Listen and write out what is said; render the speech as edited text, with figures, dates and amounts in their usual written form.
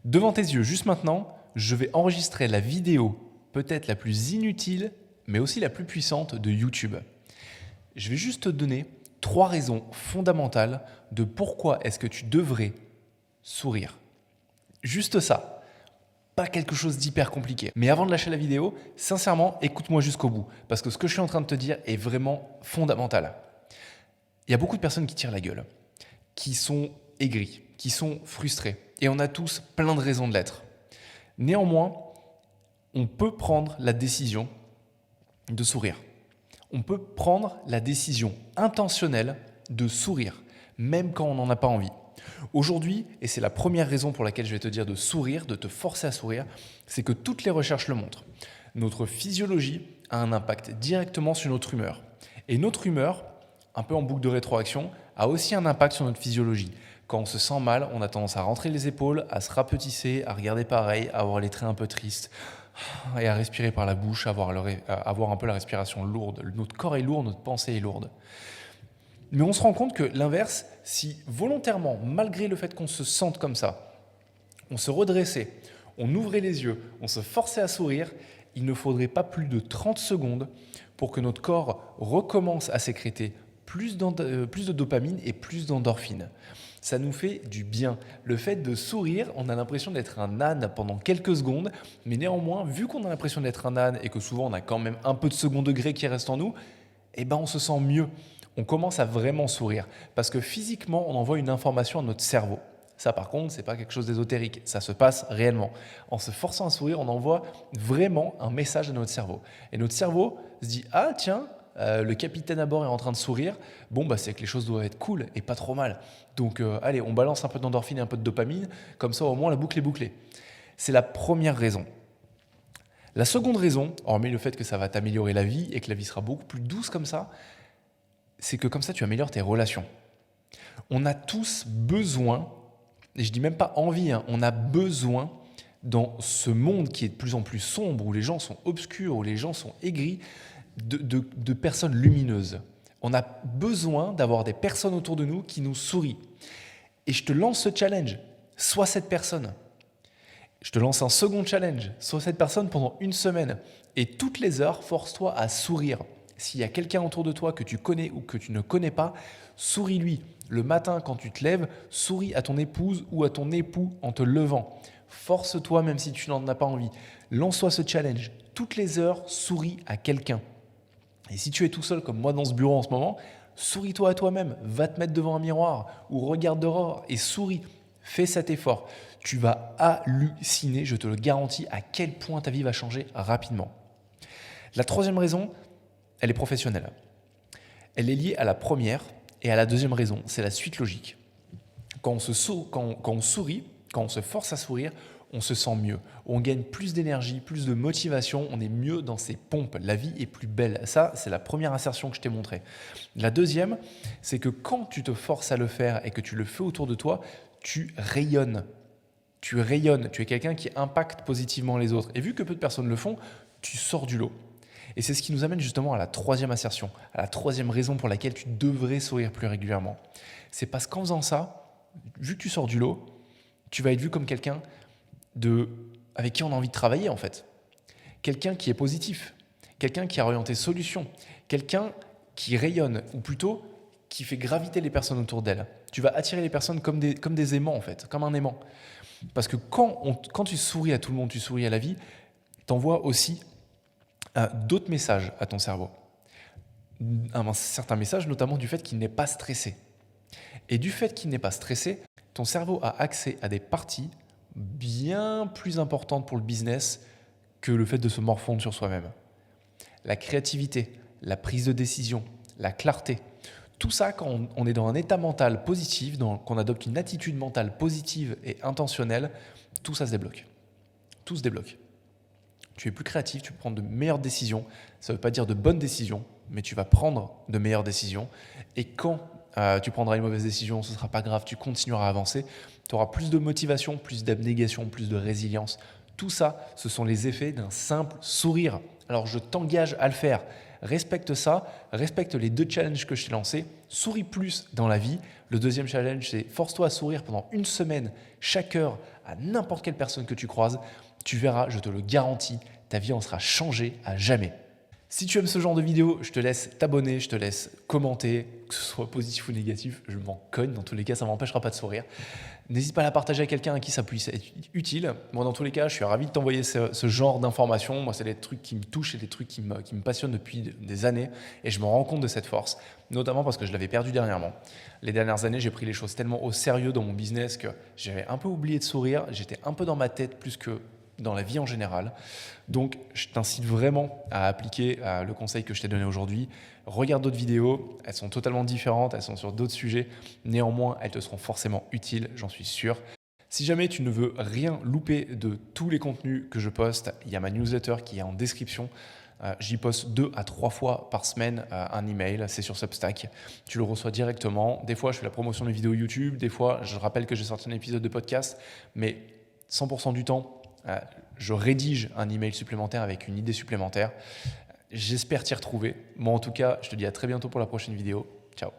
Devant tes yeux, juste maintenant, je vais enregistrer la vidéo peut-être la plus inutile, mais aussi la plus puissante de YouTube. Je vais juste te donner 3 raisons fondamentales de pourquoi est-ce que tu devrais sourire. Juste ça, pas quelque chose d'hyper compliqué. Mais avant de lâcher la vidéo, sincèrement, écoute-moi jusqu'au bout, parce que ce que je suis en train de te dire est vraiment fondamental. Il y a beaucoup de personnes qui tirent la gueule, qui sont aigries, qui sont frustrées, et on a tous plein de raisons de l'être. Néanmoins, on peut prendre la décision de sourire. On peut prendre la décision intentionnelle de sourire, même quand on n'en a pas envie. Aujourd'hui, et c'est la première raison pour laquelle je vais te dire de sourire, de te forcer à sourire, c'est que toutes les recherches le montrent. Notre physiologie a un impact directement sur notre humeur. Et notre humeur, un peu en boucle de rétroaction, a aussi un impact sur notre physiologie. Quand on se sent mal, on a tendance à rentrer les épaules, à se rapetisser, à regarder pareil, à avoir les traits un peu tristes et à respirer par la bouche, à avoir un peu la respiration lourde. Notre corps est lourd, notre pensée est lourde. Mais on se rend compte que l'inverse, si volontairement, malgré le fait qu'on se sente comme ça, on se redressait, on ouvrait les yeux, on se forçait à sourire, il ne faudrait pas plus de 30 secondes pour que notre corps recommence à sécréter plus de dopamine et plus d'endorphine. Ça nous fait du bien. Le fait de sourire, on a l'impression d'être un âne pendant quelques secondes, mais néanmoins, vu qu'on a l'impression d'être un âne et que souvent on a quand même un peu de second degré qui reste en nous, eh ben on se sent mieux. On commence à vraiment sourire parce que physiquement, on envoie une information à notre cerveau. Ça, par contre, c'est pas quelque chose d'ésotérique. Ça se passe réellement. En se forçant à sourire, on envoie vraiment un message à notre cerveau. Et notre cerveau se dit « Ah tiens, le capitaine à bord est en train de sourire. Bon, bah, c'est que les choses doivent être cool et pas trop mal. Donc, allez, on balance un peu d'endorphine et un peu de dopamine. Comme ça, au moins, la boucle est bouclée. » C'est la première raison. La seconde raison, hormis le fait que ça va t'améliorer la vie et que la vie sera beaucoup plus douce comme ça, c'est que comme ça, tu améliores tes relations. On a tous besoin, et je dis même pas envie, on a besoin dans ce monde qui est de plus en plus sombre, où les gens sont obscurs, où les gens sont aigris, de personnes lumineuses. On a besoin d'avoir des personnes autour de nous qui nous sourient. Et je te lance ce challenge, sois cette personne. Je te lance un second challenge, sois cette personne pendant 1 semaine. Et toutes les heures, force-toi à sourire. S'il y a quelqu'un autour de toi que tu connais ou que tu ne connais pas, souris-lui. Le matin, quand tu te lèves, souris à ton épouse ou à ton époux en te levant. Force-toi même si tu n'en as pas envie. Lance-toi ce challenge. Toutes les heures, souris à quelqu'un. Et si tu es tout seul comme moi dans ce bureau en ce moment, souris-toi à toi-même. Va te mettre devant un miroir ou regarde dehors et souris. Fais cet effort. Tu vas halluciner, je te le garantis, à quel point ta vie va changer rapidement. La troisième raison, elle est professionnelle. Elle est liée à la première et à la deuxième raison. C'est la suite logique. Quand on sourit, quand on se force à sourire, on se sent mieux. On gagne plus d'énergie, plus de motivation, on est mieux dans ses pompes. La vie est plus belle. Ça, c'est la première assertion que je t'ai montrée. La deuxième, c'est que quand tu te forces à le faire et que tu le fais autour de toi, tu rayonnes. Tu rayonnes. Tu es quelqu'un qui impacte positivement les autres. Et vu que peu de personnes le font, tu sors du lot. Et c'est ce qui nous amène justement à la troisième assertion, à la troisième raison pour laquelle tu devrais sourire plus régulièrement. C'est parce qu'en faisant ça, vu que tu sors du lot, tu vas être vu comme quelqu'un avec qui on a envie de travailler en fait. Quelqu'un qui est positif, quelqu'un qui a orienté solution, quelqu'un qui rayonne, ou plutôt qui fait graviter les personnes autour d'elle. Tu vas attirer les personnes comme des aimants en fait, comme un aimant. Parce que quand tu souris à tout le monde, tu souris à la vie, t'envoies aussi d'autres messages à ton cerveau. Un certain message notamment du fait qu'il n'est pas stressé. Et du fait qu'il n'est pas stressé, ton cerveau a accès à des parties bien plus importantes pour le business que le fait de se morfondre sur soi-même. La créativité, la prise de décision, la clarté, tout ça quand on est dans un état mental positif, qu'on adopte une attitude mentale positive et intentionnelle, tout ça se débloque. Tout se débloque. Tu es plus créatif, tu peux prendre de meilleures décisions. Ça ne veut pas dire de bonnes décisions, mais tu vas prendre de meilleures décisions. Et quand tu prendras une mauvaise décision, ce ne sera pas grave, tu continueras à avancer. Tu auras plus de motivation, plus d'abnégation, plus de résilience. Tout ça, ce sont les effets d'un simple sourire. Alors je t'engage à le faire. Respecte ça, respecte les 2 challenges que je t'ai lancés. Souris plus dans la vie. Le deuxième challenge, c'est force-toi à sourire pendant 1 semaine, chaque heure, à n'importe quelle personne que tu croises. Tu verras, je te le garantis, ta vie en sera changée à jamais. Si tu aimes ce genre de vidéo, je te laisse t'abonner, je te laisse commenter, que ce soit positif ou négatif, je m'en cogne, dans tous les cas, ça ne m'empêchera pas de sourire. N'hésite pas à la partager à quelqu'un à qui ça puisse être utile. Moi, dans tous les cas, je suis ravi de t'envoyer ce genre d'informations. Moi, c'est des trucs qui me touchent et des trucs qui me passionnent depuis des années et je me rends compte de cette force, notamment parce que je l'avais perdu dernièrement. Les dernières années, j'ai pris les choses tellement au sérieux dans mon business que j'avais un peu oublié de sourire, j'étais un peu dans ma tête plus que dans la vie en général. Donc, je t'incite vraiment à appliquer le conseil que je t'ai donné aujourd'hui. Regarde d'autres vidéos, elles sont totalement différentes, elles sont sur d'autres sujets. Néanmoins, elles te seront forcément utiles, j'en suis sûr. Si jamais tu ne veux rien louper de tous les contenus que je poste, il y a ma newsletter qui est en description. J'y poste 2 à 3 fois par semaine un email, c'est sur Substack. Tu le reçois directement. Des fois, je fais la promotion des vidéos YouTube. Des fois, je rappelle que j'ai sorti un épisode de podcast. Mais 100% du temps, je rédige un email supplémentaire avec une idée supplémentaire. J'espère t'y retrouver. Moi, en tout cas, je te dis à très bientôt pour la prochaine vidéo. Ciao.